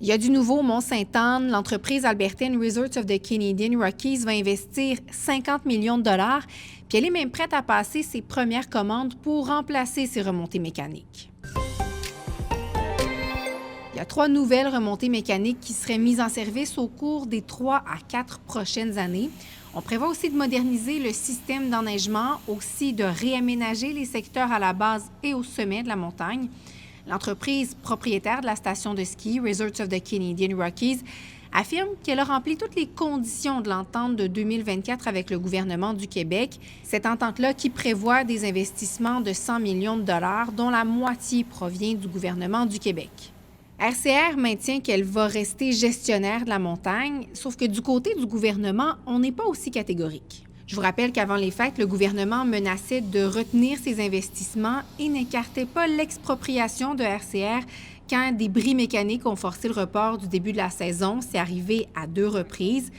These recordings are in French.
Il y a du nouveau au Mont-Sainte-Anne. L'entreprise albertaine Resorts of the Canadian Rockies va investir 50 millions de dollars, puis elle est même prête à passer ses premières commandes pour remplacer ses remontées mécaniques. Il y a 3 nouvelles remontées mécaniques qui seraient mises en service au cours des 3 à 4 prochaines années. On prévoit aussi de moderniser le système d'enneigement, aussi de réaménager les secteurs à la base et au sommet de la montagne. L'entreprise propriétaire de la station de ski, Resorts of the Canadian Rockies, affirme qu'elle a rempli toutes les conditions de l'entente de 2024 avec le gouvernement du Québec. Cette entente-là qui prévoit des investissements de 100 millions de dollars, dont la moitié provient du gouvernement du Québec. RCR maintient qu'elle va rester gestionnaire de la montagne, sauf que du côté du gouvernement, on n'est pas aussi catégorique. Je vous rappelle qu'avant les fêtes, le gouvernement menaçait de retenir ses investissements et n'écartait pas l'expropriation de RCR quand des bris mécaniques ont forcé le report du début de la saison. C'est arrivé à 2 reprises.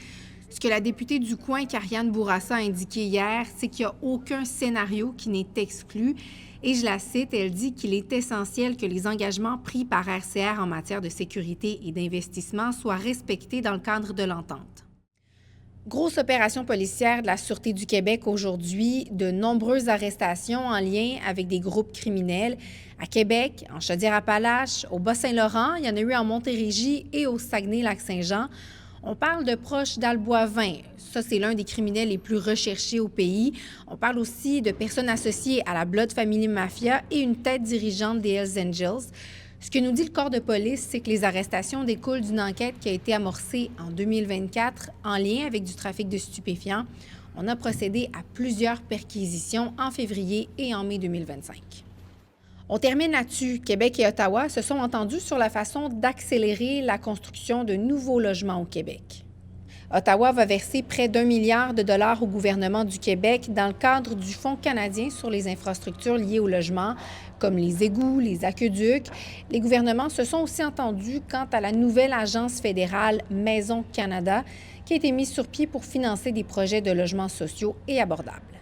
Ce que la députée du coin, Karianne Bourassa, a indiqué hier, c'est qu'il n'y a aucun scénario qui n'est exclu. Et je la cite, elle dit qu'il est essentiel que les engagements pris par RCR en matière de sécurité et d'investissement soient respectés dans le cadre de l'entente. Grosse opération policière de la Sûreté du Québec aujourd'hui, de nombreuses arrestations en lien avec des groupes criminels. À Québec, en Chaudière-Appalaches, au Bas-Saint-Laurent, il y en a eu en Montérégie et au Saguenay-Lac-Saint-Jean. On parle de proches d'Albois-Vin. Ça, c'est l'un des criminels les plus recherchés au pays. On parle aussi de personnes associées à la Blood Family Mafia et une tête dirigeante des Hells Angels. Ce que nous dit le corps de police, c'est que les arrestations découlent d'une enquête qui a été amorcée en 2024 en lien avec du trafic de stupéfiants. On a procédé à plusieurs perquisitions en février et en mai 2025. On termine là-dessus. Québec et Ottawa se sont entendus sur la façon d'accélérer la construction de nouveaux logements au Québec. Ottawa va verser près d'1 milliard de dollars au gouvernement du Québec dans le cadre du Fonds canadien sur les infrastructures liées au logement, comme les égouts, les aqueducs. Les gouvernements se sont aussi entendus quant à la nouvelle agence fédérale Maison Canada qui a été mise sur pied pour financer des projets de logements sociaux et abordables.